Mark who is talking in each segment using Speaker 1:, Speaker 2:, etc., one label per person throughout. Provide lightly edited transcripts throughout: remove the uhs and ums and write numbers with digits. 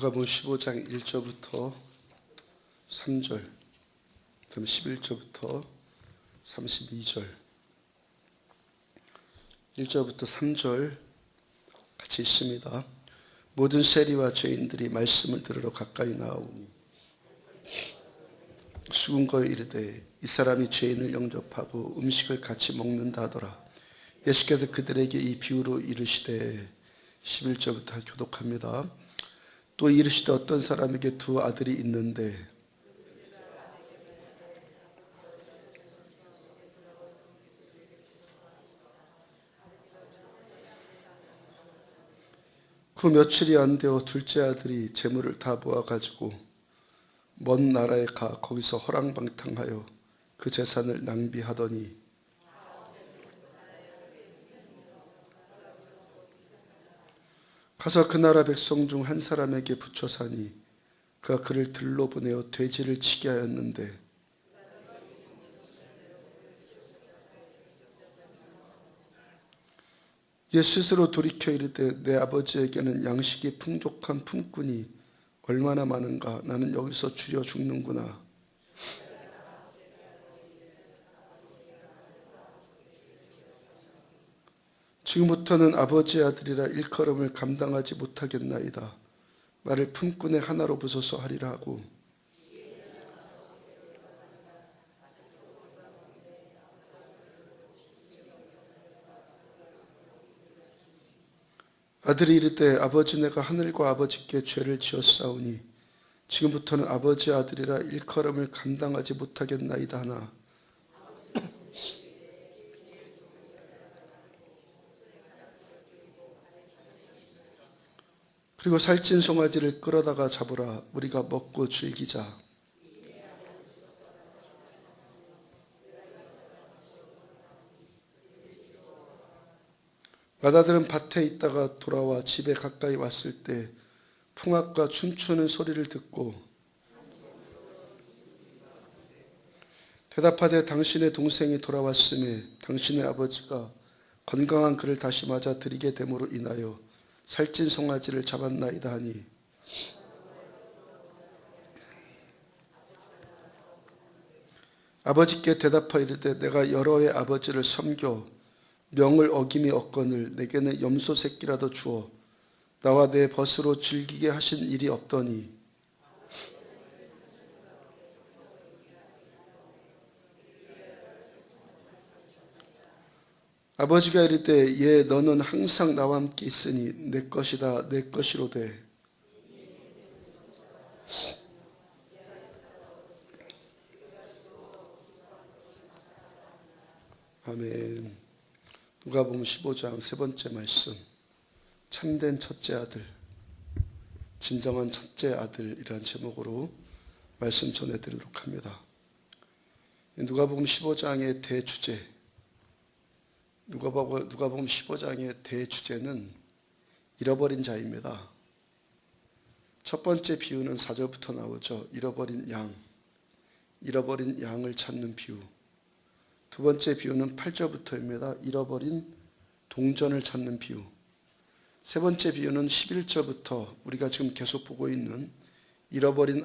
Speaker 1: 누가복음 15장 1절부터 3절, 그다음 11절부터 32절, 1절부터 3절 같이 있습니다. 모든 세리와 죄인들이 말씀을 들으러 가까이 나오니 수군거에 이르되 이 사람이 죄인을 영접하고 음식을 같이 먹는다 하더라. 예수께서 그들에게 이 비유로 이르시되 11절부터 교독합니다. 또 이르시되 어떤 사람에게 두 아들이 있는데 그 며칠이 안 되어 둘째 아들이 재물을 다 모아가지고 먼 나라에 가 거기서 허랑방탕하여 그 재산을 낭비하더니 가서 그 나라 백성 중 한 사람에게 붙여 사니 그가 그를 들로 보내어 돼지를 치게 하였는데 이에 스스로 돌이켜 이르되 내 아버지에게는 양식이 풍족한 품꾼이 얼마나 많은가. 나는 여기서 줄여 죽는구나. 지금부터는 아버지의 아들이라 일컬음을 감당하지 못하겠나이다. 나를 품꾼의 하나로 부숴서 하리라 하고 아들이 이르되 아버지 내가 하늘과 아버지께 죄를 지었사오니 지금부터는 아버지의 아들이라 일컬음을 감당하지 못하겠나이다 하나 그리고 살찐 송아지를 끌어다가 잡으라. 우리가 먹고 즐기자. 맏아들은 밭에 있다가 돌아와 집에 가까이 왔을 때 풍악과 춤추는 소리를 듣고 대답하되 당신의 동생이 돌아왔음에 당신의 아버지가 건강한 그를 다시 맞아 들이게 됨으로 인하여 살찐 송아지를 잡았나이다 하니 아버지께 대답하여 이르되 내가 여러 해 아버지를 섬겨 명을 어김이 없거늘 내게는 염소 새끼라도 주어 나와 내 벗으로 즐기게 하신 일이 없더니 아버지가 이르되 예 너는 항상 나와 함께 있으니 내 것이다 내 것이로되 아멘. 누가복음 15장 세 번째 말씀. 참된 첫째 아들, 진정한 첫째 아들이라는 제목으로 말씀 전해드리도록 합니다. 누가복음 15장의 대주제, 누가복음 15장의 대주제는 잃어버린 자입니다. 첫 번째 비유는 4절부터 나오죠. 잃어버린 양을 찾는 비유. 두 번째 비유는 8절부터입니다. 잃어버린 동전을 찾는 비유. 세 번째 비유는 11절부터 우리가 지금 계속 보고 있는 잃어버린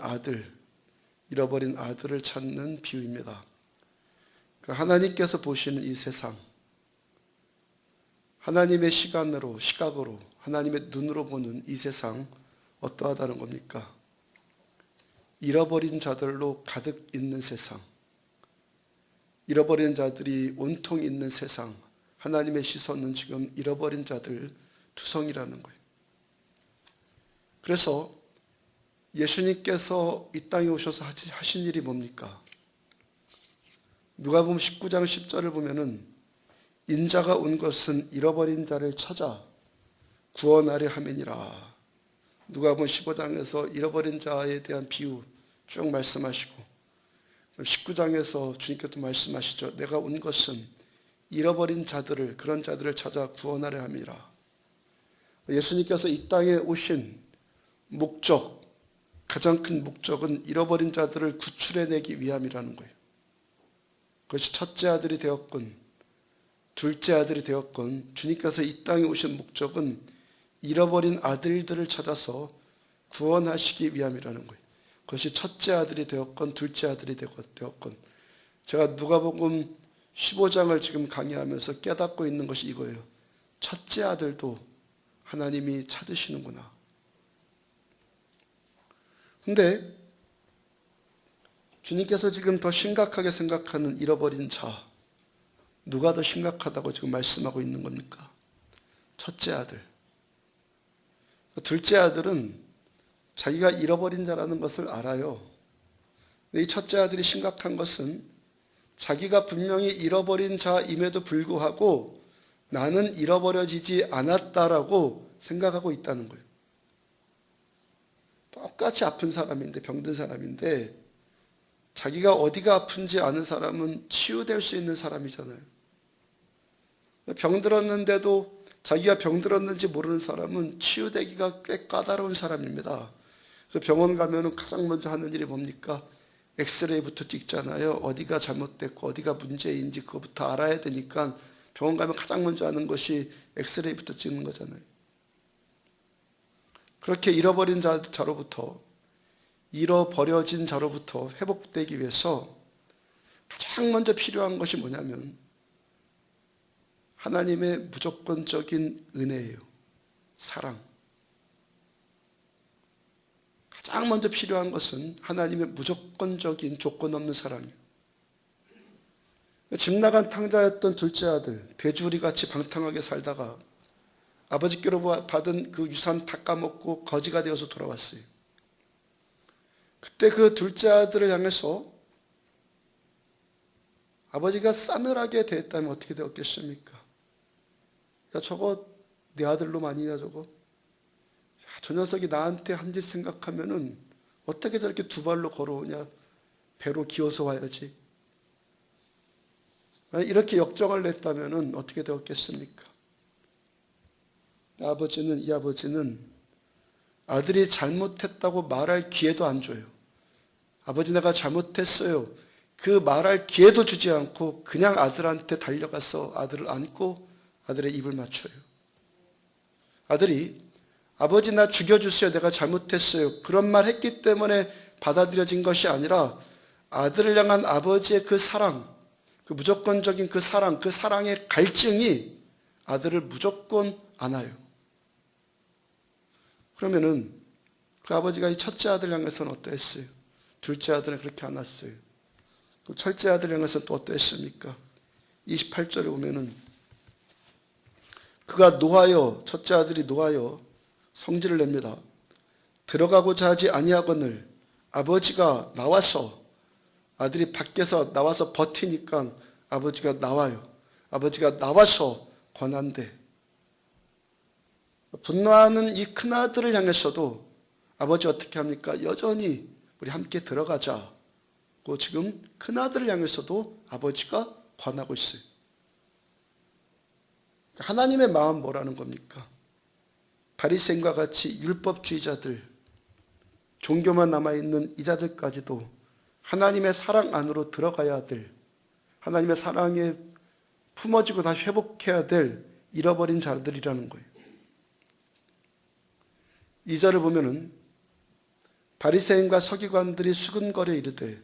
Speaker 1: 아들을 찾는 비유입니다. 하나님께서 보시는 이 세상, 하나님의 시각으로, 하나님의 눈으로 보는 이 세상 어떠하다는 겁니까? 잃어버린 자들로 가득 있는 세상, 잃어버린 자들이 온통 있는 세상, 하나님의 시선은 지금 잃어버린 자들 투성이라는 거예요. 그래서 예수님께서 이 땅에 오셔서 하신 일이 뭡니까? 누가복음 19장 10절을 보면은 인자가 온 것은 잃어버린 자를 찾아 구원하려 함이니라. 누가복음 15장에서 잃어버린 자에 대한 비유 쭉 말씀하시고 19장에서 주님께서 말씀하시죠. 내가 온 것은 잃어버린 자들을, 그런 자들을 찾아 구원하려 함이라. 예수님께서 이 땅에 오신 목적, 가장 큰 목적은 잃어버린 자들을 구출해내기 위함이라는 거예요. 그것이 첫째 아들이 되었건 둘째 아들이 되었건 주님께서 이 땅에 오신 목적은 잃어버린 아들들을 찾아서 구원하시기 위함이라는 거예요. 그것이 첫째 아들이 되었건 둘째 아들이 되었건 제가 누가복음 15장을 지금 강의하면서 깨닫고 있는 것이 이거예요. 첫째 아들도 하나님이 찾으시는구나. 근데 주님께서 지금 더 심각하게 생각하는 잃어버린 자, 누가 더 심각하다고 지금 말씀하고 있는 겁니까? 첫째 아들. 둘째 아들은 자기가 잃어버린 자라는 것을 알아요. 이 첫째 아들이 심각한 것은 자기가 분명히 잃어버린 자임에도 불구하고 나는 잃어버려지지 않았다라고 생각하고 있다는 거예요. 똑같이 아픈 사람인데, 병든 사람인데 자기가 어디가 아픈지 아는 사람은 치유될 수 있는 사람이잖아요. 병들었는데도 자기가 병들었는지 모르는 사람은 치유되기가 꽤 까다로운 사람입니다. 그래서 병원 가면 가장 먼저 하는 일이 뭡니까? 엑스레이부터 찍잖아요. 어디가 잘못됐고 어디가 문제인지 그거부터 알아야 되니까 병원 가면 가장 먼저 하는 것이 엑스레이부터 찍는 거잖아요. 그렇게 잃어버린 자로부터, 잃어버려진 자로부터 회복되기 위해서 가장 먼저 필요한 것이 뭐냐면 하나님의 무조건적인 은혜예요. 사랑. 가장 먼저 필요한 것은 하나님의 무조건적인 조건 없는 사랑이에요. 집 나간 탕자였던 둘째 아들, 돼지우리같이 방탕하게 살다가 아버지께로 받은 그 유산 다 까먹고 거지가 되어서 돌아왔어요. 그때 그 둘째 아들을 향해서 아버지가 싸늘하게 대했다면 어떻게 되었겠습니까? 야, 저거 내 아들로 아니냐 저거? 야, 저 녀석이 나한테 한 짓 생각하면은 어떻게 저렇게 두 발로 걸어오냐? 배로 기어서 와야지. 이렇게 역정을 냈다면은 어떻게 되었겠습니까? 이 아버지는 아들이 잘못했다고 말할 기회도 안 줘요. 아버지 내가 잘못했어요. 그 말할 기회도 주지 않고 그냥 아들한테 달려가서 아들을 안고 아들의 입을 맞춰요. 아들이 아버지 나 죽여주세요. 내가 잘못했어요. 그런 말 했기 때문에 받아들여진 것이 아니라 아들을 향한 아버지의 그 사랑, 그 무조건적인 그 사랑, 그 사랑의 갈증이 아들을 무조건 안아요. 그러면은 그 아버지가 이 첫째 아들 향해서는 어떠했어요? 둘째 아들은 그렇게 안았어요. 그 첫째 아들 향해서 또 어떠했습니까? 28절에 보면은 그가 노하여, 첫째 아들이 노하여 성질을 냅니다. 들어가고자 하지 아니하거늘 아버지가 나와서, 아들이 밖에서 나와서 버티니까 아버지가 나와요. 아버지가 나와서 권한대. 분노하는 이 큰아들을 향해서도 아버지 어떻게 합니까? 여전히 우리 함께 들어가자고 지금 큰아들을 향해서도 아버지가 권하고 있어요. 하나님의 마음 뭐라는 겁니까? 바리새인과 같이 율법주의자들, 종교만 남아있는 이 자들까지도 하나님의 사랑 안으로 들어가야 될, 하나님의 사랑에 품어지고 다시 회복해야 될 잃어버린 자들이라는 거예요. 2절을 보면은 바리새인과 서기관들이 수근거려 이르되,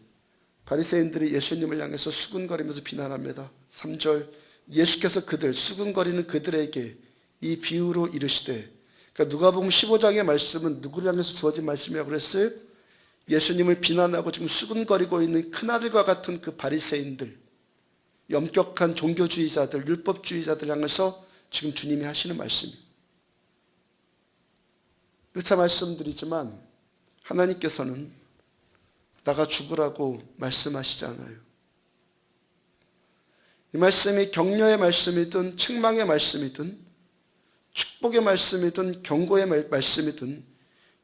Speaker 1: 바리새인들이 예수님을 향해서 수근거리면서 비난합니다. 3절, 예수께서 그들, 수근거리는 그들에게 이 비유로 이르시되, 그러니까 누가복음 15장의 말씀은 누구를 향해서 주어진 말씀이라고 그랬어요? 예수님을 비난하고 지금 수근거리고 있는 큰아들과 같은 그 바리새인들, 엄격한 종교주의자들, 율법주의자들 향해서 지금 주님이 하시는 말씀이에요. 누차 말씀드리지만 하나님께서는 나가 죽으라고 말씀하시지 않아요. 이 말씀이 격려의 말씀이든 책망의 말씀이든 축복의 말씀이든 경고의 말씀이든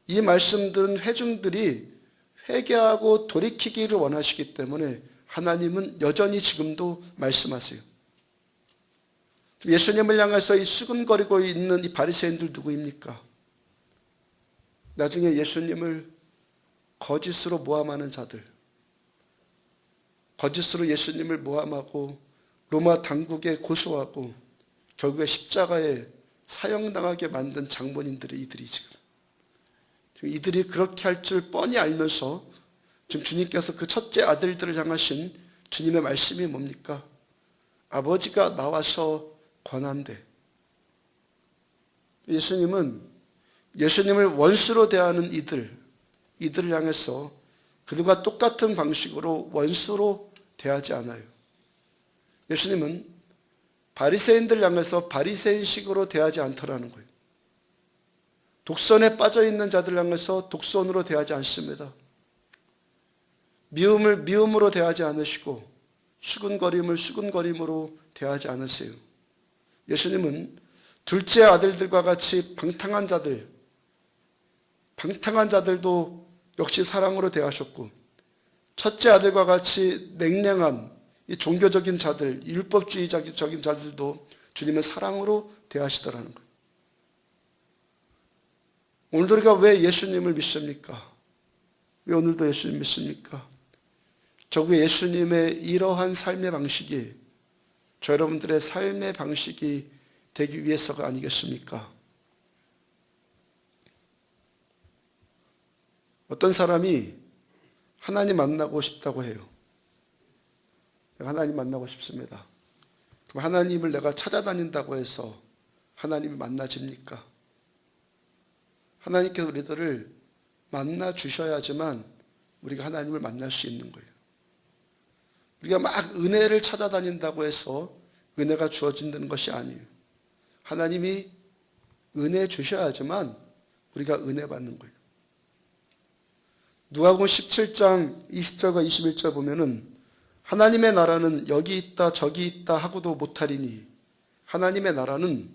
Speaker 1: 이 말씀들은 회중들이 회개하고 돌이키기를 원하시기 때문에 하나님은 여전히 지금도 말씀하세요. 예수님을 향해서 이 수근거리고 있는 이 바리새인들 누구입니까? 나중에 예수님을 거짓으로 모함하는 자들, 거짓으로 예수님을 모함하고 로마 당국에 고소하고 결국에 십자가에 사형당하게 만든 장본인들이 이들이 지금 지금 이들이 그렇게 할 줄 뻔히 알면서 지금 주님께서 그 첫째 아들들을 향하신 주님의 말씀이 뭡니까? 아버지가 나와서 권한대. 예수님을 원수로 대하는 이들을 향해서 그들과 똑같은 방식으로 원수로 대하지 않아요. 예수님은 바리새인들 향해서 바리새인식으로 대하지 않더라는 거예요. 독선에 빠져있는 자들 향해서 독선으로 대하지 않습니다. 미움을 미움으로 대하지 않으시고 수근거림을 수근거림으로 대하지 않으세요. 예수님은 둘째 아들들과 같이 방탕한 자들도 역시 사랑으로 대하셨고 첫째 아들과 같이 냉랭한 이 종교적인 자들, 율법주의적인 자들도 주님은 사랑으로 대하시더라는 거예요. 오늘도 우리가 왜 예수님을 믿습니까? 왜 오늘도 예수님 믿습니까? 결국 예수님의 이러한 삶의 방식이 저 여러분들의 삶의 방식이 되기 위해서가 아니겠습니까? 어떤 사람이 하나님 만나고 싶다고 해요. 내가 하나님 만나고 싶습니다. 그럼 하나님을 내가 찾아다닌다고 해서 하나님이 만나집니까? 하나님께서 우리들을 만나 주셔야지만 우리가 하나님을 만날 수 있는 거예요. 우리가 막 은혜를 찾아다닌다고 해서 은혜가 주어진다는 것이 아니에요. 하나님이 은혜 주셔야지만 우리가 은혜 받는 거예요. 누가복음 17장 20절과 21절 보면은 하나님의 나라는 여기 있다 저기 있다 하고도 못하리니 하나님의 나라는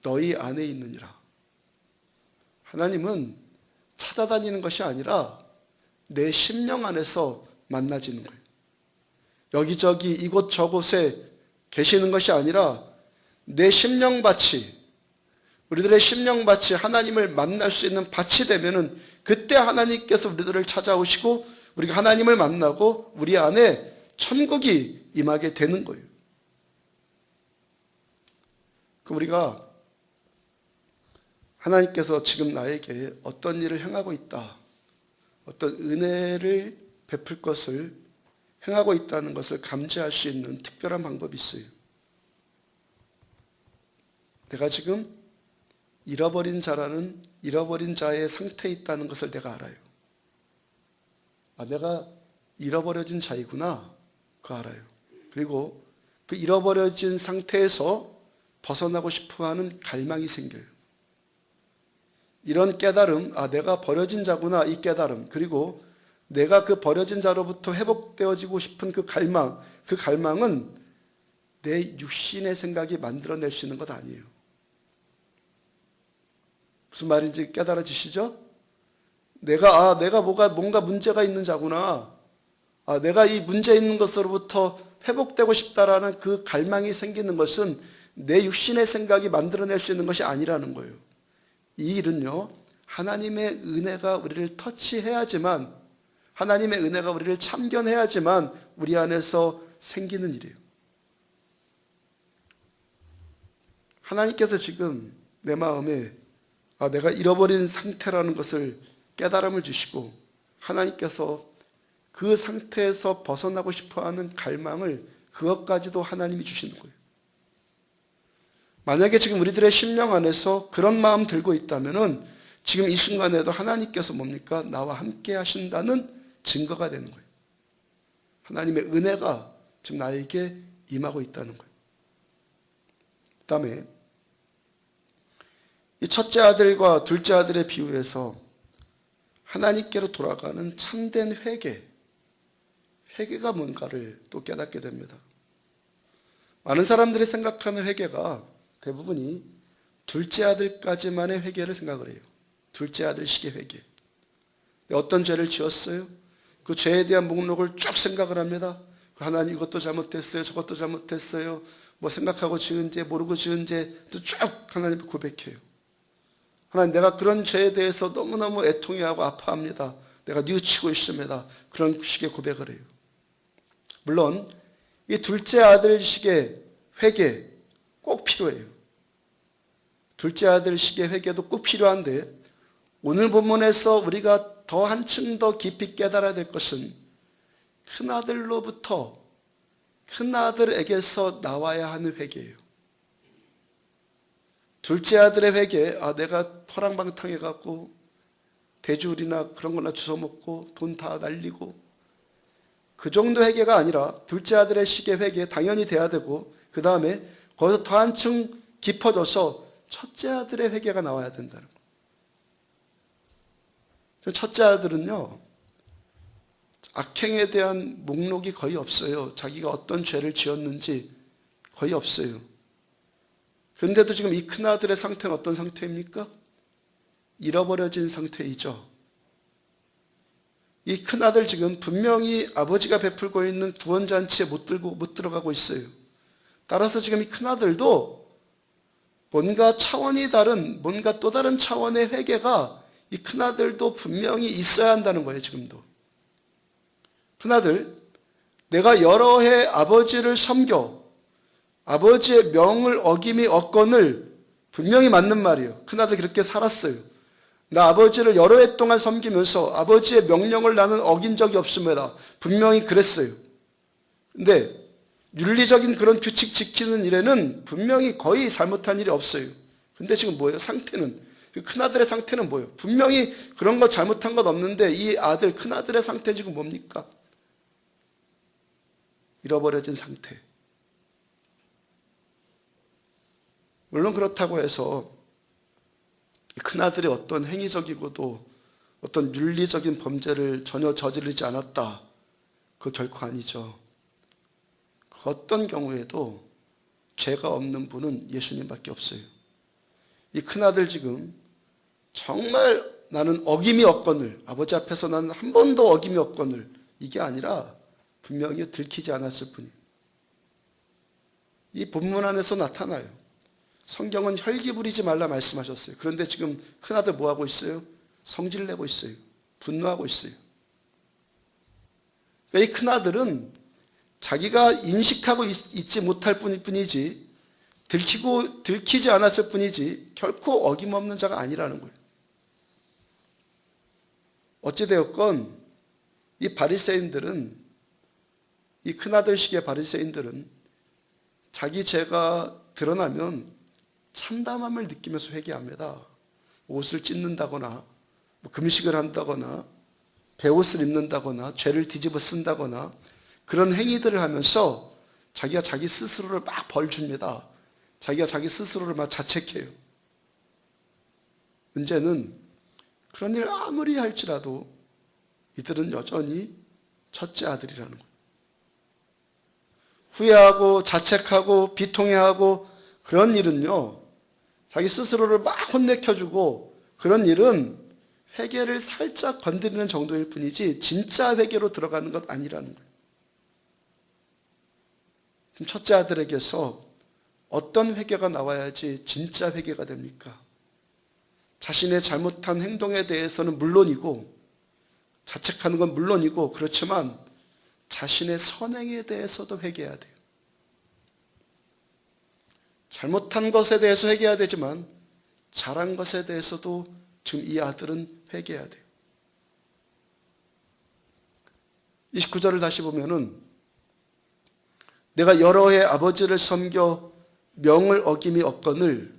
Speaker 1: 너희 안에 있느니라. 하나님은 찾아다니는 것이 아니라 내 심령 안에서 만나지는 거예요. 여기저기 이곳저곳에 계시는 것이 아니라 내 심령밭이, 우리들의 심령밭이 하나님을 만날 수 있는 밭이 되면은 그때 하나님께서 우리들을 찾아오시고 우리가 하나님을 만나고 우리 안에 천국이 임하게 되는 거예요. 그럼 우리가 하나님께서 지금 나에게 어떤 일을 행하고 있다, 어떤 은혜를 베풀 것을 행하고 있다는 것을 감지할 수 있는 특별한 방법이 있어요. 내가 지금 잃어버린 자의 상태에 있다는 것을 내가 알아요. 내가 잃어버려진 자이구나, 그거 알아요. 그리고 그 잃어버려진 상태에서 벗어나고 싶어하는 갈망이 생겨요. 이런 깨달음, 내가 버려진 자구나, 이 깨달음, 그리고 내가 그 버려진 자로부터 회복되어지고 싶은 그 갈망은 내 육신의 생각이 만들어낼 수 있는 것 아니에요. 무슨 말인지 깨달아지시죠? 내가 뭔가 문제가 있는 자구나. 내가 이 문제 있는 것으로부터 회복되고 싶다라는 그 갈망이 생기는 것은 내 육신의 생각이 만들어낼 수 있는 것이 아니라는 거예요. 이 일은요, 하나님의 은혜가 우리를 터치해야지만, 하나님의 은혜가 우리를 참견해야지만 우리 안에서 생기는 일이에요. 하나님께서 지금 내 마음에 내가 잃어버린 상태라는 것을 깨달음을 주시고 하나님께서 그 상태에서 벗어나고 싶어하는 갈망을 그것까지도 하나님이 주시는 거예요. 만약에 지금 우리들의 심령 안에서 그런 마음 들고 있다면은 지금 이 순간에도 하나님께서 뭡니까? 나와 함께 하신다는 증거가 되는 거예요. 하나님의 은혜가 지금 나에게 임하고 있다는 거예요. 그 다음에 이 첫째 아들과 둘째 아들의 비유에서 하나님께로 돌아가는 참된 회개가 뭔가를 또 깨닫게 됩니다. 많은 사람들이 생각하는 회개가 대부분이 둘째 아들까지만의 회개를 생각을 해요. 둘째 아들식의 회개. 어떤 죄를 지었어요? 그 죄에 대한 목록을 쭉 생각을 합니다. 하나님 이것도 잘못했어요. 저것도 잘못했어요. 생각하고 지은 죄, 모르고 지은 죄도 쭉 하나님 고백해요. 하나님, 내가 그런 죄에 대해서 너무너무 애통해하고 아파합니다. 내가 뉘우치고 있습니다. 그런 식의 고백을 해요. 물론 이 둘째 아들식의 회개 꼭 필요해요. 둘째 아들식의 회개도 꼭 필요한데 오늘 본문에서 우리가 더 한층 더 깊이 깨달아야 될 것은 큰아들로부터 큰아들에게서 나와야 하는 회개예요. 둘째 아들의 회개, 내가 허랑방탕해갖고 돼지우리나 그런 거나 주워먹고 돈 다 날리고, 그 정도 회개가 아니라 둘째 아들의 식의 회개 당연히 돼야 되고, 그 다음에 거기서 더 한층 깊어져서 첫째 아들의 회개가 나와야 된다는 거예요. 첫째 아들은요, 악행에 대한 목록이 거의 없어요. 자기가 어떤 죄를 지었는지 거의 없어요. 그런데도 지금 이 큰아들의 상태는 어떤 상태입니까? 잃어버려진 상태이죠. 이 큰아들 지금 분명히 아버지가 베풀고 있는 구원잔치에 못 들어가고 있어요. 따라서 지금 이 큰아들도 뭔가 차원이 다른, 뭔가 또 다른 차원의 회개가 이 큰아들도 분명히 있어야 한다는 거예요. 지금도. 큰아들, 내가 여러 해 아버지를 섬겨 아버지의 명을 어김이 없거늘, 분명히 맞는 말이에요. 큰아들 그렇게 살았어요. 나 아버지를 여러 해 동안 섬기면서 아버지의 명령을 나는 어긴 적이 없습니다. 분명히 그랬어요. 근데 윤리적인 그런 규칙 지키는 일에는 분명히 거의 잘못한 일이 없어요. 근데 지금 뭐예요? 상태는, 큰아들의 상태는 뭐예요? 분명히 그런 거 잘못한 건 없는데 이 아들, 큰아들의 상태 지금 뭡니까? 잃어버려진 상태. 물론 그렇다고 해서 큰아들이 어떤 행위적이고도 어떤 윤리적인 범죄를 전혀 저지르지 않았다, 그거 결코 아니죠. 그 어떤 경우에도 죄가 없는 분은 예수님밖에 없어요. 이 큰아들 지금 정말 나는 어김이 없거늘, 아버지 앞에서 나는 한 번도 어김이 없거늘, 이게 아니라 분명히 들키지 않았을 뿐이에요. 이 본문 안에서 나타나요. 성경은 혈기 부리지 말라 말씀하셨어요. 그런데 지금 큰아들 뭐하고 있어요? 성질 내고 있어요. 분노하고 있어요. 이 큰아들은 자기가 인식하고 있지 못할 뿐이지, 들키지 않았을 뿐이지 결코 어김없는 자가 아니라는 거예요. 어찌되었건 이 바리새인들은, 이 큰아들식의 바리새인들은 자기 죄가 드러나면 참담함을 느끼면서 회개합니다. 옷을 찢는다거나, 금식을 한다거나, 베옷을 입는다거나, 죄를 뒤집어 쓴다거나, 그런 행위들을 하면서 자기가 자기 스스로를 막 벌줍니다. 자기가 자기 스스로를 막 자책해요. 문제는 그런 일을 아무리 할지라도 이들은 여전히 첫째 아들이라는 거예요. 후회하고 자책하고 비통해하고 그런 일은요, 자기 스스로를 막 혼내켜주고 그런 일은 회개를 살짝 건드리는 정도일 뿐이지 진짜 회개로 들어가는 것 아니라는 거예요. 첫째 아들에게서 어떤 회개가 나와야지 진짜 회개가 됩니까? 자신의 잘못한 행동에 대해서는 물론이고, 자책하는 건 물론이고, 그렇지만 자신의 선행에 대해서도 회개해야 돼요. 잘못한 것에 대해서 회개해야 되지만 잘한 것에 대해서도 지금 이 아들은 회개해야 돼요. 29절을 다시 보면은, 내가 여러 해 아버지를 섬겨 명을 어김이 없거늘,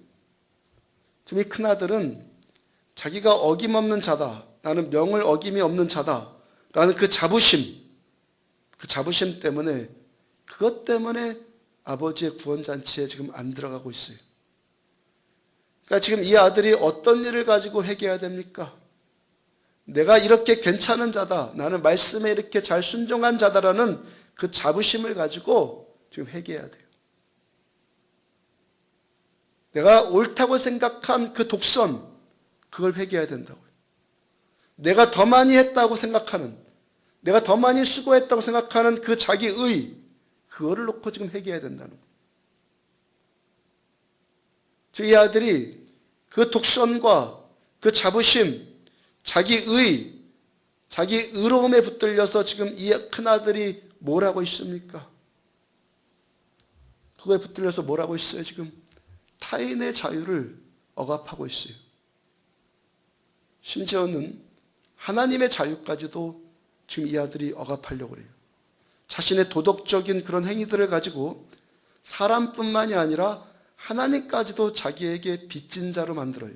Speaker 1: 지금 이 큰아들은 자기가 어김없는 자다, 나는 명을 어김이 없는 자다 라는 그 자부심 때문에, 그것 때문에 아버지의 구원잔치에 지금 안 들어가고 있어요. 그러니까 지금 이 아들이 어떤 일을 가지고 회개해야 됩니까? 내가 이렇게 괜찮은 자다, 나는 말씀에 이렇게 잘 순종한 자다라는 그 자부심을 가지고 지금 회개해야 돼요. 내가 옳다고 생각한 그 독선, 그걸 회개해야 된다고요. 내가 더 많이 했다고 생각하는, 내가 더 많이 수고했다고 생각하는 그 자기의, 그거를 놓고 지금 회개해야 된다는 거예요. 즉 이 아들이 그 독선과 그 자부심, 자기 의로움에 붙들려서 지금 이 큰아들이 뭘 하고 있습니까? 그거에 붙들려서 뭘 하고 있어요? 지금 타인의 자유를 억압하고 있어요. 심지어는 하나님의 자유까지도 지금 이 아들이 억압하려고 해요. 자신의 도덕적인 그런 행위들을 가지고 사람뿐만이 아니라 하나님까지도 자기에게 빚진 자로 만들어요.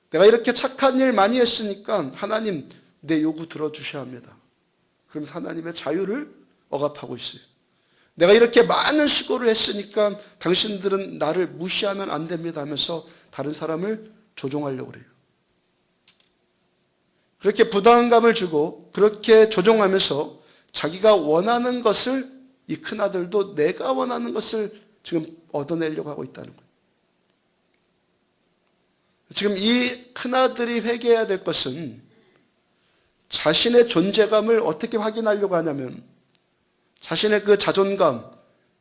Speaker 1: 내가 이렇게 착한 일 많이 했으니까 하나님 내 요구 들어주셔야 합니다. 그러면서 하나님의 자유를 억압하고 있어요. 내가 이렇게 많은 수고를 했으니까 당신들은 나를 무시하면 안 됩니다 하면서 다른 사람을 조종하려고 해요. 그렇게 부담감을 주고 그렇게 조종하면서 자기가 원하는 것을, 이 큰아들도 내가 원하는 것을 지금 얻어내려고 하고 있다는 거예요. 지금 이 큰아들이 회개해야 될 것은 자신의 존재감을 어떻게 확인하려고 하냐면, 자신의 그 자존감,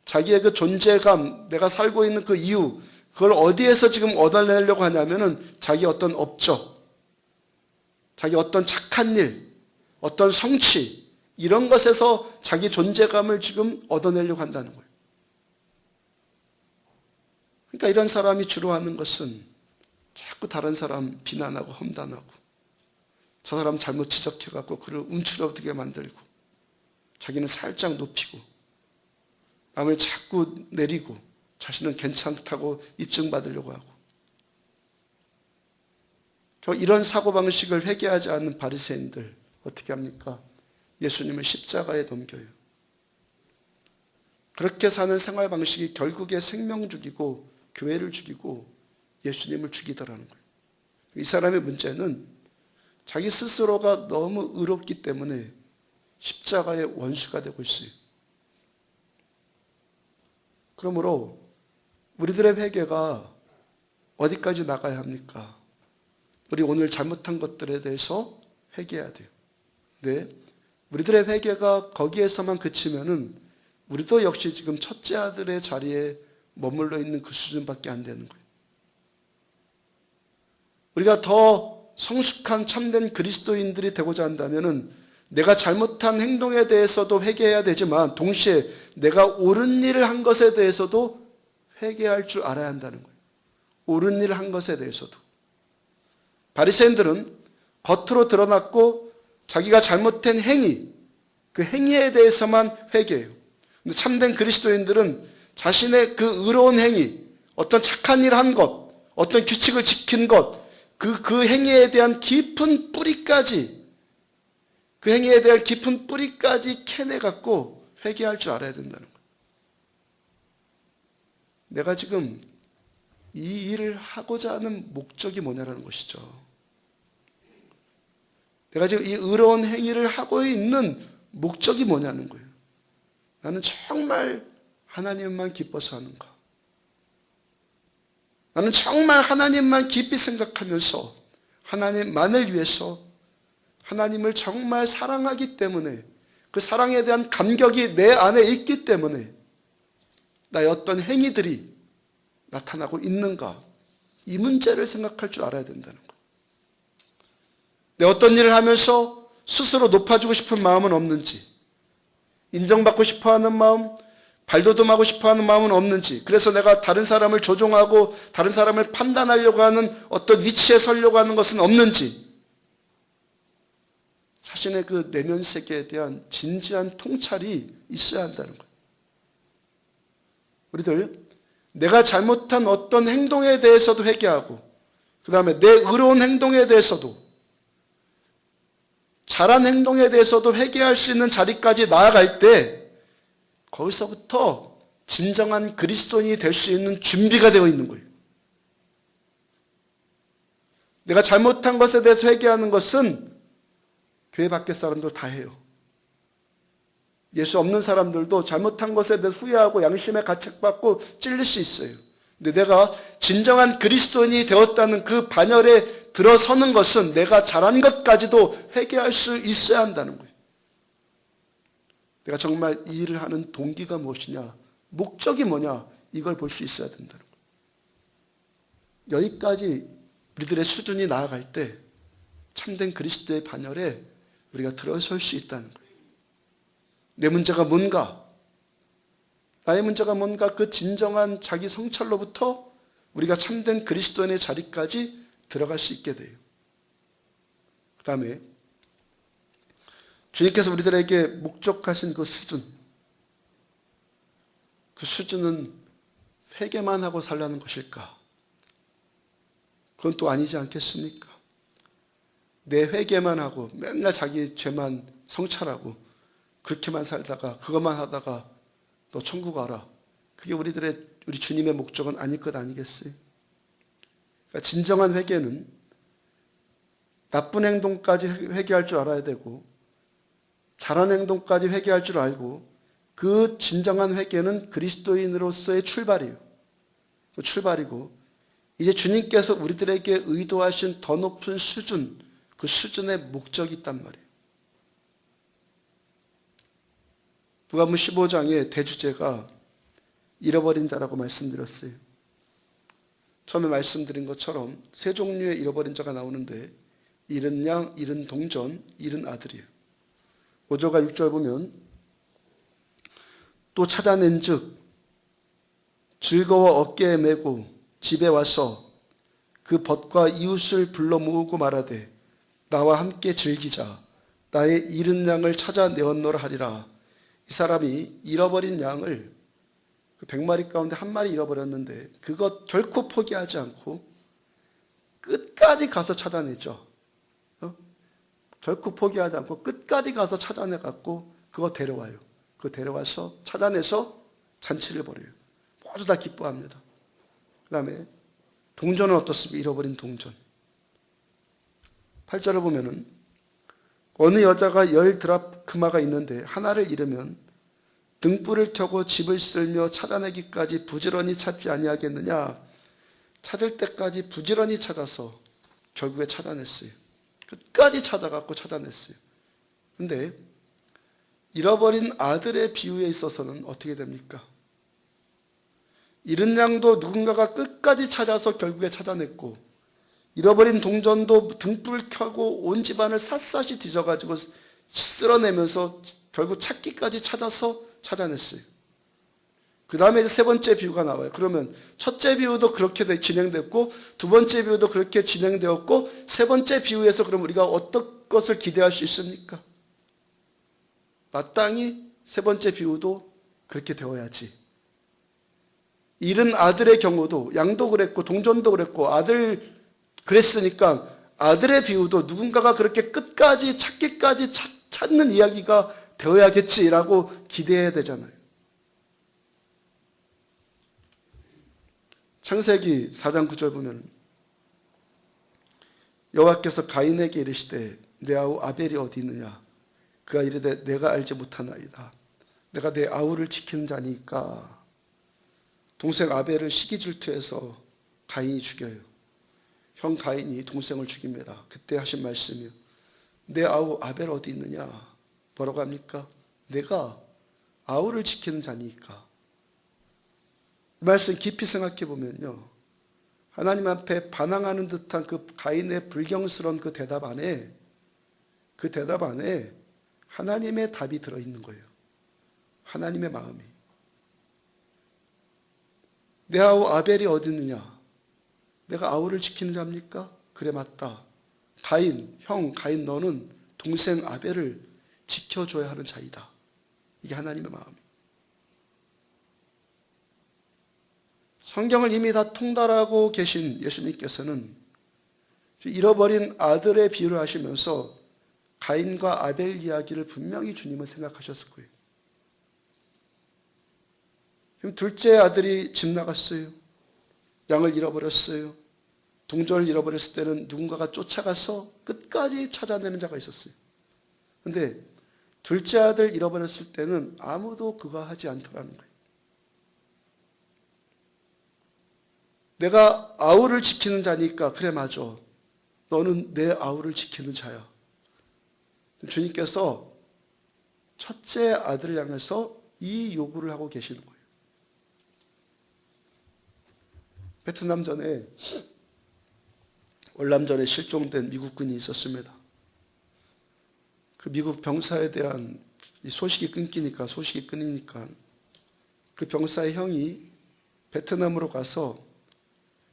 Speaker 1: 자기의 그 존재감, 내가 살고 있는 그 이유, 그걸 어디에서 지금 얻어내려고 하냐면은 자기 어떤 업적, 자기 어떤 착한 일, 어떤 성취, 이런 것에서 자기 존재감을 지금 얻어내려고 한다는 거예요. 그러니까 이런 사람이 주로 하는 것은 자꾸 다른 사람 비난하고 험담하고, 저 사람 잘못 지적해갖고 그를 움츠러들게 만들고, 자기는 살짝 높이고, 남을 자꾸 내리고, 자신은 괜찮다고 입증받으려고 하고, 이런 사고방식을 회개하지 않는 바리새인들 어떻게 합니까? 예수님을 십자가에 넘겨요. 그렇게 사는 생활 방식이 결국에 생명 죽이고 교회를 죽이고 예수님을 죽이더라는 거예요. 이 사람의 문제는 자기 스스로가 너무 의롭기 때문에 십자가의 원수가 되고 있어요. 그러므로 우리들의 회개가 어디까지 나가야 합니까? 우리 오늘 잘못한 것들에 대해서 회개해야 돼요. 네, 우리들의 회개가 거기에서만 그치면은 우리도 역시 지금 첫째 아들의 자리에 머물러 있는 그 수준밖에 안 되는 거예요. 우리가 더 성숙한 참된 그리스도인들이 되고자 한다면은 내가 잘못한 행동에 대해서도 회개해야 되지만 동시에 내가 옳은 일을 한 것에 대해서도 회개할 줄 알아야 한다는 거예요. 옳은 일을 한 것에 대해서도. 바리새인들은 겉으로 드러났고 자기가 잘못된 행위, 그 행위에 대해서만 회개해요. 근데 참된 그리스도인들은 자신의 그 의로운 행위, 어떤 착한 일을 한 것, 어떤 규칙을 지킨 것, 그 행위에 대한 깊은 뿌리까지, 그 행위에 대한 깊은 뿌리까지 캐내갖고 회개할 줄 알아야 된다는 거예요. 내가 지금 이 일을 하고자 하는 목적이 뭐냐라는 것이죠. 내가 지금 이 의로운 행위를 하고 있는 목적이 뭐냐는 거예요. 나는 정말 하나님만 기뻐서 하는가? 나는 정말 하나님만 깊이 생각하면서 하나님만을 위해서 하나님을 정말 사랑하기 때문에 그 사랑에 대한 감격이 내 안에 있기 때문에 나의 어떤 행위들이 나타나고 있는가? 이 문제를 생각할 줄 알아야 된다는 거예요. 내 어떤 일을 하면서 스스로 높아지고 싶은 마음은 없는지, 인정받고 싶어하는 마음, 발돋움하고 싶어하는 마음은 없는지, 그래서 내가 다른 사람을 조종하고 다른 사람을 판단하려고 하는 어떤 위치에 서려고 하는 것은 없는지, 자신의 그 내면 세계에 대한 진지한 통찰이 있어야 한다는 거예요. 우리들 내가 잘못한 어떤 행동에 대해서도 회개하고, 그 다음에 내 의로운 행동에 대해서도, 잘한 행동에 대해서도 회개할 수 있는 자리까지 나아갈 때 거기서부터 진정한 그리스도인이 될 수 있는 준비가 되어 있는 거예요. 내가 잘못한 것에 대해서 회개하는 것은 교회 밖의 사람도 다 해요. 예수 없는 사람들도 잘못한 것에 대해서 후회하고 양심에 가책받고 찔릴 수 있어요. 근데 내가 진정한 그리스도인이 되었다는 그 반열에 들어서는 것은 내가 잘한 것까지도 회개할 수 있어야 한다는 거예요. 내가 정말 이 일을 하는 동기가 무엇이냐, 목적이 뭐냐, 이걸 볼 수 있어야 된다는 거예요. 여기까지 우리들의 수준이 나아갈 때 참된 그리스도의 반열에 우리가 들어설 수 있다는 거예요. 내 문제가 뭔가, 나의 문제가 뭔가, 그 진정한 자기 성찰로부터 우리가 참된 그리스도인의 자리까지 들어갈 수 있게 돼요. 다음에 주님께서 우리들에게 목적하신 그 수준은 회개만 하고 살라는 것일까? 그건 또 아니지 않겠습니까? 내 회개만 하고 맨날 자기 죄만 성찰하고 그렇게만 살다가 그것만 하다가 너 천국 가라. 그게 우리 주님의 목적은 아닐 것 아니겠어요? 그러니까 진정한 회개는 나쁜 행동까지 회개할 줄 알아야 되고 잘한 행동까지 회개할 줄 알고 그 진정한 회개는 그리스도인으로서의 출발이에요. 그 출발이고 이제 주님께서 우리들에게 의도하신 더 높은 수준, 그 수준의 목적이 있단 말이에요. 누가복음 15장의 대주제가 잃어버린 자라고 말씀드렸어요. 처음에 말씀드린 것처럼 세 종류의 잃어버린 자가 나오는데 잃은 양, 잃은 동전, 잃은 아들이에요. 5절과 6절 보면 또 찾아낸 즉 즐거워 어깨에 메고 집에 와서 그 벗과 이웃을 불러 모으고 말하되 나와 함께 즐기자. 나의 잃은 양을 찾아내었노라 하리라. 이 사람이 잃어버린 양을 100마리 가운데 한 마리 잃어버렸는데 그것 결코 포기하지 않고 끝까지 가서 찾아내죠. 결코 포기하지 않고 끝까지 가서 찾아내갖고 그거 데려와요. 그거 데려와서 찾아내서 잔치를 벌여요. 모두 다 기뻐합니다. 그 다음에 동전은 어떻습니까? 잃어버린 동전. 8절을 보면은 어느 여자가 10드라크마가 있는데 하나를 잃으면 등불을 켜고 집을 쓸며 찾아내기까지 부지런히 찾지 아니하겠느냐. 찾을 때까지 부지런히 찾아서 결국에 찾아냈어요. 끝까지 찾아갖고 찾아냈어요. 근데 잃어버린 아들의 비유에 있어서는 어떻게 됩니까? 잃은 양도 누군가가 끝까지 찾아서 결국에 찾아냈고 잃어버린 동전도 등불 켜고 온 집안을 샅샅이 뒤져가지고 쓸어내면서 결국 찾기까지 찾아서 찾아냈어요. 그 다음에 이제 세 번째 비유가 나와요. 그러면 첫째 비유도 그렇게 진행됐고 두 번째 비유도 그렇게 진행되었고 세 번째 비유에서 그럼 우리가 어떤 것을 기대할 수 있습니까? 마땅히 세 번째 비유도 그렇게 되어야지. 잃은 아들의 경우도 양도 그랬고 동전도 그랬고 아들 그랬으니까 아들의 비유도 누군가가 그렇게 끝까지 찾기까지 찾는 이야기가 되어야겠지라고 기대해야 되잖아요. 창세기 4장 9절 보면 여호와께서 가인에게 이르시되 내 아우 아벨이 어디 있느냐. 그가 이르되 내가 알지 못하나이다. 내가 내 아우를 지키는 자니까. 동생 아벨을 시기 질투해서 가인이 죽여요. 형 가인이 동생을 죽입니다. 그때 하신 말씀이요. 내 아우 아벨 어디 있느냐. 뭐라고 합니까? 내가 아우를 지키는 자니까. 이 말씀 깊이 생각해 보면요. 하나님 앞에 반항하는 듯한 그 가인의 불경스러운 그 대답 안에 하나님의 답이 들어있는 거예요. 하나님의 마음이. 내 아우 아벨이 어디 있느냐? 내가 아우를 지키는 자입니까? 그래 맞다. 가인, 형 가인 너는 동생 아벨을 지켜줘야 하는 자이다. 이게 하나님의 마음이에요. 성경을 이미 다 통달하고 계신 예수님께서는 잃어버린 아들의 비유를 하시면서 가인과 아벨 이야기를 분명히 주님은 생각하셨을 거예요. 지금 둘째 아들이 집 나갔어요. 양을 잃어버렸어요. 동전을 잃어버렸을 때는 누군가가 쫓아가서 끝까지 찾아내는 자가 있었어요. 그런데 둘째 아들 잃어버렸을 때는 아무도 그거 하지 않더라는 거예요. 내가 아우를 지키는 자니까 그래 맞아. 너는 내 아우를 지키는 자야. 주님께서 첫째 아들을 향해서 이 요구를 하고 계시는 거예요. 베트남전에 월남전에 실종된 미국군이 있었습니다. 그 미국 병사에 대한 소식이 끊기니까 그 병사의 형이 베트남으로 가서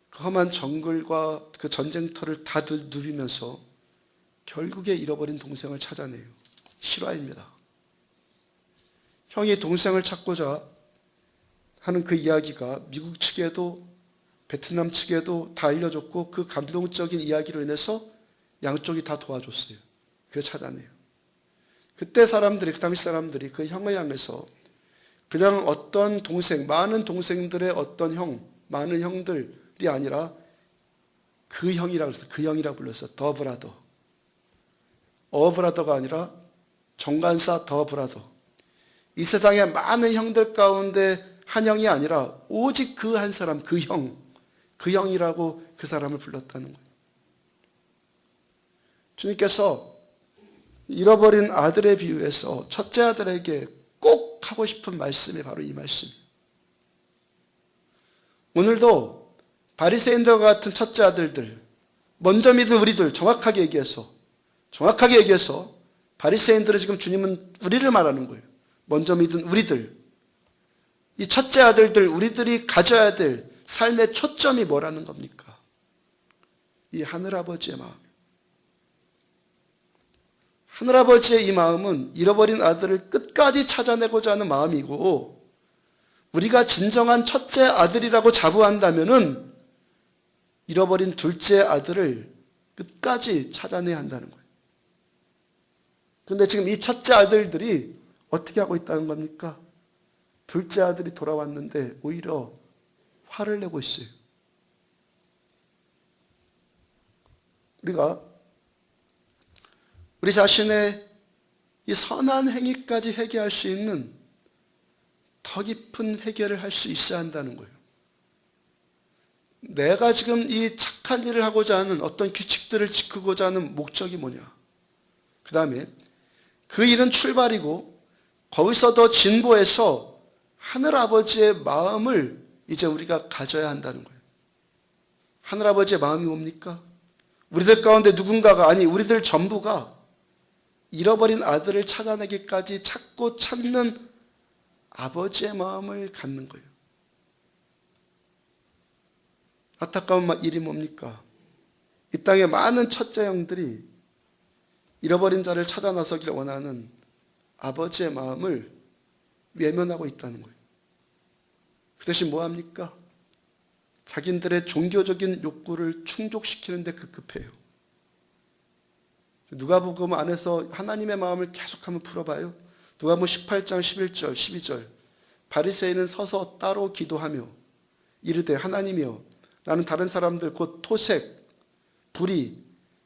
Speaker 1: 그 험한 정글과 그 전쟁터를 다 누비면서 결국에 잃어버린 동생을 찾아내요. 실화입니다. 형이 동생을 찾고자 하는 그 이야기가 미국 측에도 베트남 측에도 다 알려줬고 그 감동적인 이야기로 인해서 양쪽이 다 도와줬어요. 그래서 찾아내요. 그때 사람들이, 그 당시 사람들이 그 형을 향해서 그냥 어떤 동생, 많은 동생들의 어떤 형, 많은 형들이 아니라 그 형이라고 했어요. 그 형이라고 불렀어요. 더 브라더. 브라더가 아니라 정관사 더 브라더. 이 세상에 많은 형들 가운데 한 형이 아니라 오직 그 한 사람, 그 형, 그 형이라고 그 사람을 불렀다는 거예요. 주님께서 잃어버린 아들의 비유에서 첫째 아들에게 꼭 하고 싶은 말씀이 바로 이 말씀이에요. 오늘도 바리새인들과 같은 첫째 아들들, 먼저 믿은 우리들, 정확하게 얘기해서 바리새인들은 지금 주님은 우리를 말하는 거예요. 먼저 믿은 우리들, 이 첫째 아들들, 우리들이 가져야 될 삶의 초점이 뭐라는 겁니까? 이 하늘아버지의 마음. 하늘아버지의 이 마음은 잃어버린 아들을 끝까지 찾아내고자 하는 마음이고, 우리가 진정한 첫째 아들이라고 자부한다면은 잃어버린 둘째 아들을 끝까지 찾아내야 한다는 거예요. 그런데 지금 이 첫째 아들들이 어떻게 하고 있다는 겁니까? 둘째 아들이 돌아왔는데 오히려 화를 내고 있어요. 우리가 우리 자신의 이 선한 행위까지 회개할 수 있는 더 깊은 회개를 할 수 있어야 한다는 거예요. 내가 지금 이 착한 일을 하고자 하는 어떤 규칙들을 지키고자 하는 목적이 뭐냐? 그 다음에 그 일은 출발이고 거기서 더 진보해서 하늘아버지의 마음을 이제 우리가 가져야 한다는 거예요. 하늘아버지의 마음이 뭡니까? 우리들 가운데 누군가가, 아니 우리들 전부가 잃어버린 아들을 찾아내기까지 찾고 찾는 아버지의 마음을 갖는 거예요. 안타까운 일이 뭡니까? 이 땅에 많은 첫째 형들이 잃어버린 자를 찾아 나서기를 원하는 아버지의 마음을 외면하고 있다는 거예요. 그 대신 뭐합니까? 자기들의 종교적인 욕구를 충족시키는 데 급급해요. 누가복음 안에서 하나님의 마음을 계속 한번 풀어봐요. 누가복음 18장 11절 12절 바리새인은 서서 따로 기도하며 이르되 하나님이여 나는 다른 사람들 곧 토색, 불의,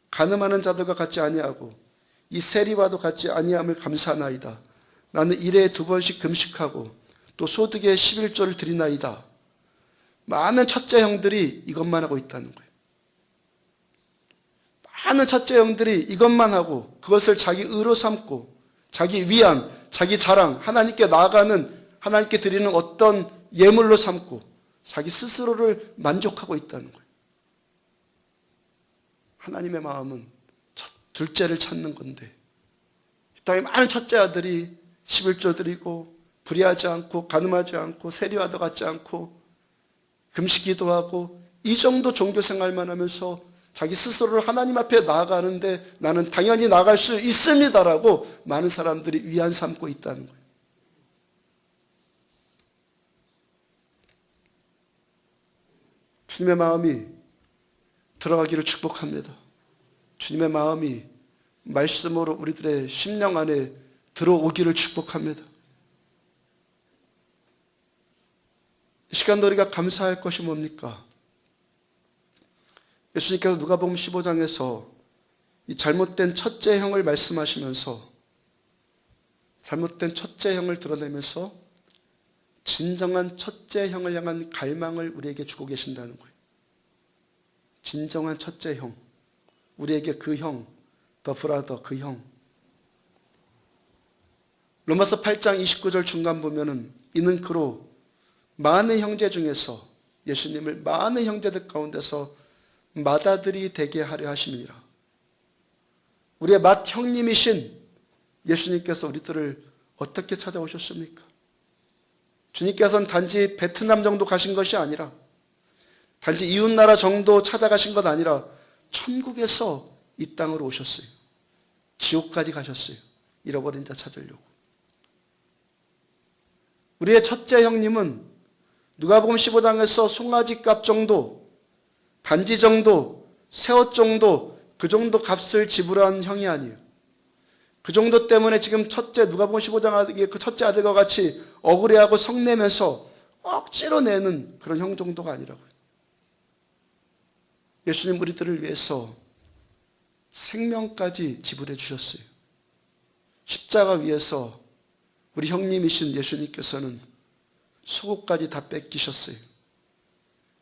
Speaker 1: 간음하는 자들과 같지 아니하고 이 세리와도 같지 아니함을 감사하나이다. 나는 일에 2번씩 금식하고 또 소득의 11조를 드리나이다. 많은 첫째 형들이 이것만 하고 있다는 거예요. 많은 첫째 형들이 이것만 하고 그것을 자기 의로 삼고 자기 위안, 자기 자랑, 하나님께 나아가는, 하나님께 드리는 어떤 예물로 삼고 자기 스스로를 만족하고 있다는 거예요. 하나님의 마음은 둘째를 찾는 건데 이 땅에 많은 첫째 아들이 11조 드리고 불의하지 않고 간음하지 않고 세리와도 같지 않고 금식 기도하고 이 정도 종교 생활만 하면서 자기 스스로를 하나님 앞에 나아가는데 나는 당연히 나아갈 수 있습니다라고 많은 사람들이 위안 삼고 있다는 거예요. 주님의 마음이 들어가기를 축복합니다. 주님의 마음이 말씀으로 우리들의 심령 안에 들어오기를 축복합니다. 이 시간도 우리가 감사할 것이 뭡니까? 예수님께서 누가복음 15장에서 이 잘못된 첫째 형을 말씀하시면서 잘못된 첫째 형을 드러내면서 진정한 첫째 형을 향한 갈망을 우리에게 주고 계신다는 거예요. 진정한 첫째 형, 우리에게 그 형, 더 브라더, 그 형. 로마서 8장 29절 중간 보면은 이는 그로 많은 형제 중에서 예수님을 많은 형제들 가운데서 맏아들이 되게 하려 하심이니라. 우리의 맏 형님이신 예수님께서 우리들을 어떻게 찾아오셨습니까? 주님께서는 단지 베트남 정도 가신 것이 아니라 단지 이웃나라 정도 찾아가신 것 아니라 천국에서 이 땅으로 오셨어요. 지옥까지 가셨어요. 잃어버린 자 찾으려고. 우리의 첫째 형님은 누가복음 15장에서 송아지 값 정도, 반지 정도, 새 옷 정도, 그 정도 값을 지불한 형이 아니에요. 그 정도 때문에 지금 누가복음 15장 그 첫째 아들과 같이 억울해하고 성내면서 억지로 내는 그런 형 정도가 아니라고요. 예수님 우리들을 위해서 생명까지 지불해 주셨어요. 십자가 위에서 우리 형님이신 예수님께서는 속옷까지 다 뺏기셨어요.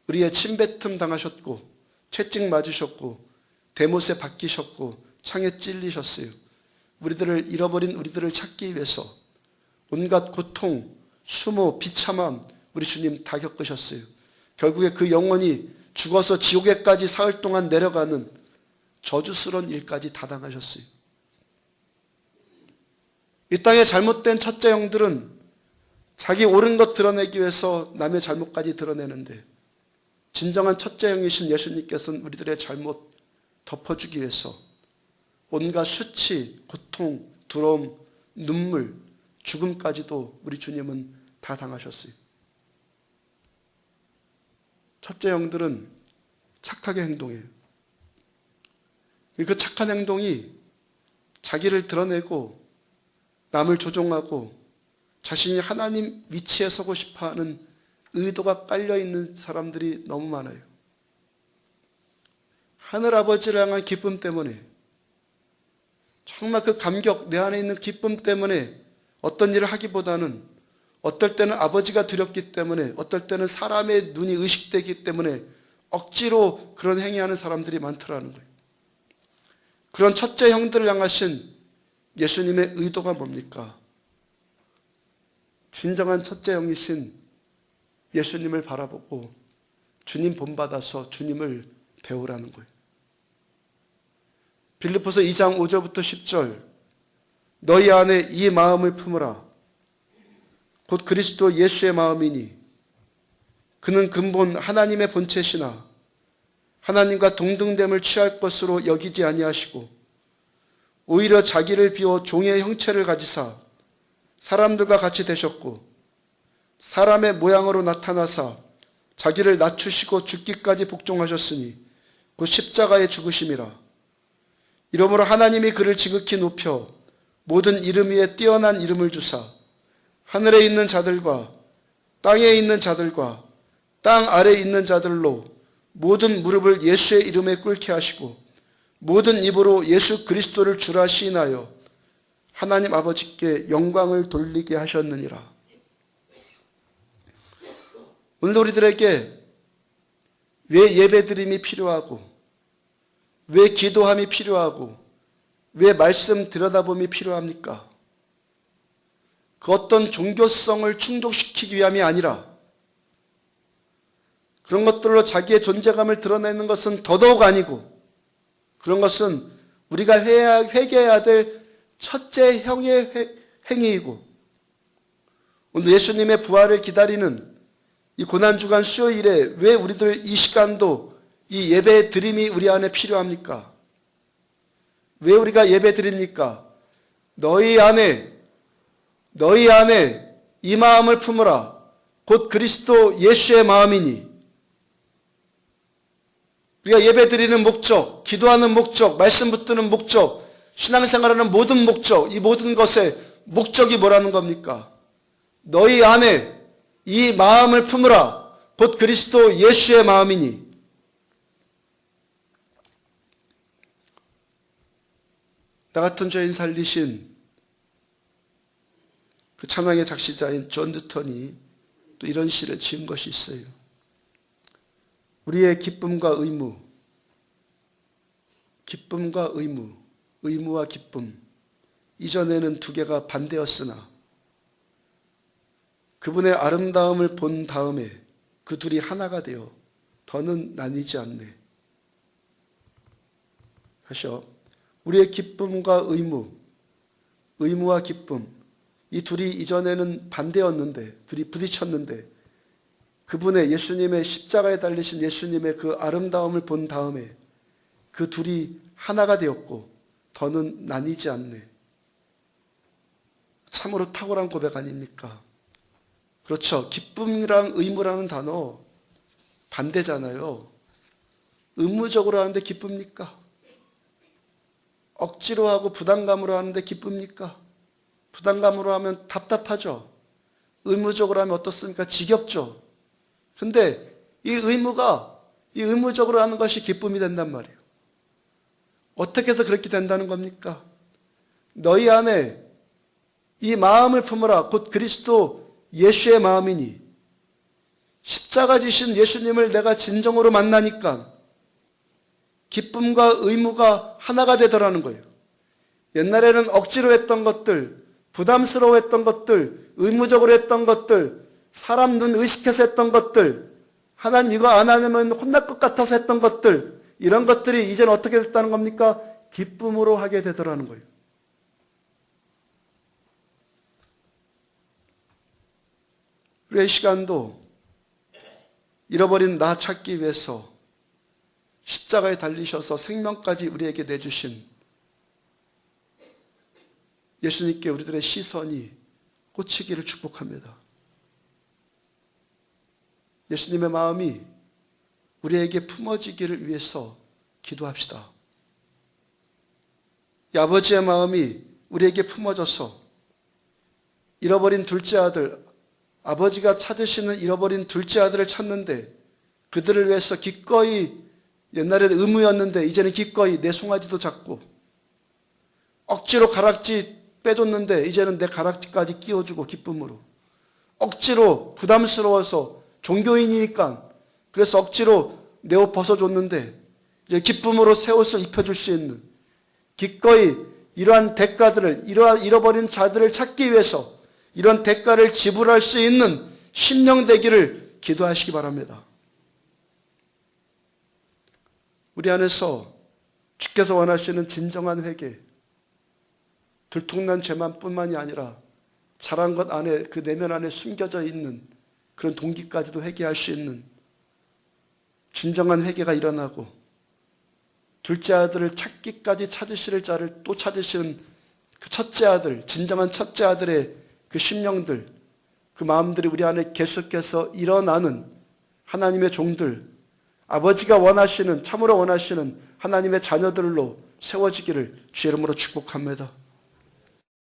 Speaker 1: 우리의 침뱉음 당하셨고, 채찍 맞으셨고, 대못에 박히셨고, 창에 찔리셨어요. 우리들을 잃어버린 우리들을 찾기 위해서 온갖 고통, 수모, 비참함 우리 주님 다 겪으셨어요. 결국에 그 영혼이 죽어서 지옥에까지 사흘 동안 내려가는 저주스러운 일까지 다 당하셨어요. 이 땅의 잘못된 첫째 형들은 자기 옳은 것 드러내기 위해서 남의 잘못까지 드러내는데, 진정한 첫째 형이신 예수님께서는 우리들의 잘못 덮어주기 위해서 온갖 수치, 고통, 두려움, 눈물, 죽음까지도 우리 주님은 다 당하셨어요. 첫째 형들은 착하게 행동해요. 그 착한 행동이 자기를 드러내고 남을 조종하고 자신이 하나님 위치에 서고 싶어하는 의도가 깔려있는 사람들이 너무 많아요. 하늘아버지를 향한 기쁨 때문에, 정말 그 감격, 내 안에 있는 기쁨 때문에 어떤 일을 하기보다는, 어떨 때는 아버지가 두렵기 때문에, 어떨 때는 사람의 눈이 의식되기 때문에 억지로 그런 행위하는 사람들이 많더라는 거예요. 그런 첫째 형들을 향하신 예수님의 의도가 뭡니까? 진정한 첫째 형이신 예수님을 바라보고 주님 본받아서 주님을 배우라는 거예요. 빌립보서 2장 5절부터 10절, 너희 안에 이 마음을 품으라. 곧 그리스도 예수의 마음이니 그는 근본 하나님의 본체시나 하나님과 동등됨을 취할 것으로 여기지 아니하시고 오히려 자기를 비워 종의 형체를 가지사 사람들과 같이 되셨고 사람의 모양으로 나타나사 자기를 낮추시고 죽기까지 복종하셨으니 곧 십자가에 죽으심이라. 이러므로 하나님이 그를 지극히 높여 모든 이름 위에 뛰어난 이름을 주사 하늘에 있는 자들과 땅에 있는 자들과 땅 아래에 있는 자들로 모든 무릎을 예수의 이름에 꿇게 하시고 모든 입으로 예수 그리스도를 주라 시인하여 하나님 아버지께 영광을 돌리게 하셨느니라. 오늘 우리들에게 왜 예배드림이 필요하고, 왜 기도함이 필요하고, 왜 말씀 들여다봄이 필요합니까? 그 어떤 종교성을 충족시키기 위함이 아니라 그런 것들로 자기의 존재감을 드러내는 것은 더더욱 아니고, 그런 것은 우리가 회개해야 될 첫째 형의 행위이고, 오늘 예수님의 부활을 기다리는 이 고난주간 수요일에 왜 우리들 이 시간도 이 예배 드림이 우리 안에 필요합니까? 왜 우리가 예배 드립니까? 너희 안에 이 마음을 품으라. 곧 그리스도 예수의 마음이니. 우리가 예배 드리는 목적, 기도하는 목적, 말씀 붙드는 목적, 신앙생활하는 모든 목적, 이 모든 것의 목적이 뭐라는 겁니까? 너희 안에 이 마음을 품으라. 곧 그리스도 예수의 마음이니. 나 같은 죄인 살리신 그 찬양의 작시자인 존 뉴턴이 또 이런 시를 지은 것이 있어요. 우리의 기쁨과 의무, 기쁨과 의무, 의무와 기쁨, 이전에는 두 개가 반대였으나 그분의 아름다움을 본 다음에 그 둘이 하나가 되어 더는 나뉘지 않네. 하셔. 우리의 기쁨과 의무, 의무와 기쁨, 이 둘이 이전에는 반대였는데, 둘이 부딪혔는데, 그분의 예수님의 십자가에 달리신 예수님의 그 아름다움을 본 다음에 그 둘이 하나가 되었고, 더는 나뉘지 않네. 참으로 탁월한 고백 아닙니까? 그렇죠. 기쁨이랑 의무라는 단어 반대잖아요. 의무적으로 하는데 기쁩니까? 억지로 하고 부담감으로 하는데 기쁩니까? 부담감으로 하면 답답하죠. 의무적으로 하면 어떻습니까? 지겹죠. 근데 이 의무적으로 하는 것이 기쁨이 된단 말이에요. 어떻게 해서 그렇게 된다는 겁니까? 너희 안에 이 마음을 품으라. 곧 그리스도 예수의 마음이니 십자가 지신 예수님을 내가 진정으로 만나니까 기쁨과 의무가 하나가 되더라는 거예요. 옛날에는 억지로 했던 것들, 부담스러워했던 것들, 의무적으로 했던 것들, 사람 눈 의식해서 했던 것들, 하나님 이거 안 하면 혼날 것 같아서 했던 것들, 이런 것들이 이제는 어떻게 됐다는 겁니까? 기쁨으로 하게 되더라는 거예요. 우리의 시간도 잃어버린 나 찾기 위해서 십자가에 달리셔서 생명까지 우리에게 내주신 예수님께 우리들의 시선이 꽂히기를 축복합니다. 예수님의 마음이 우리에게 품어지기를 위해서 기도합시다. 이 아버지의 마음이 우리에게 품어져서 잃어버린 둘째 아들, 아버지가 찾으시는 잃어버린 둘째 아들을 찾는데 그들을 위해서 기꺼이, 옛날에는 의무였는데 이제는 기꺼이 내 송아지도 잡고 억지로 가락지 빼줬는데 이제는 내 가락지까지 끼워주고 기쁨으로, 억지로 부담스러워서 종교인이니까 그래서 억지로 내 옷 벗어줬는데 이제 기쁨으로 새 옷을 입혀줄 수 있는, 기꺼이 이러한 대가들을, 이러한 잃어버린 자들을 찾기 위해서 이런 대가를 지불할 수 있는 심령 되기를 기도하시기 바랍니다. 우리 안에서 주께서 원하시는 진정한 회개, 들통난 죄만 뿐만이 아니라 잘한 것 안에, 그 내면 안에 숨겨져 있는 그런 동기까지도 회개할 수 있는 진정한 회개가 일어나고 둘째 아들을 찾기까지 찾으실 자를 또 찾으시는 그 첫째 아들, 진정한 첫째 아들의 그 심령들, 그 마음들이 우리 안에 계속해서 일어나는 하나님의 종들, 아버지가 원하시는, 참으로 원하시는 하나님의 자녀들로 세워지기를 주의 이름으로 축복합니다.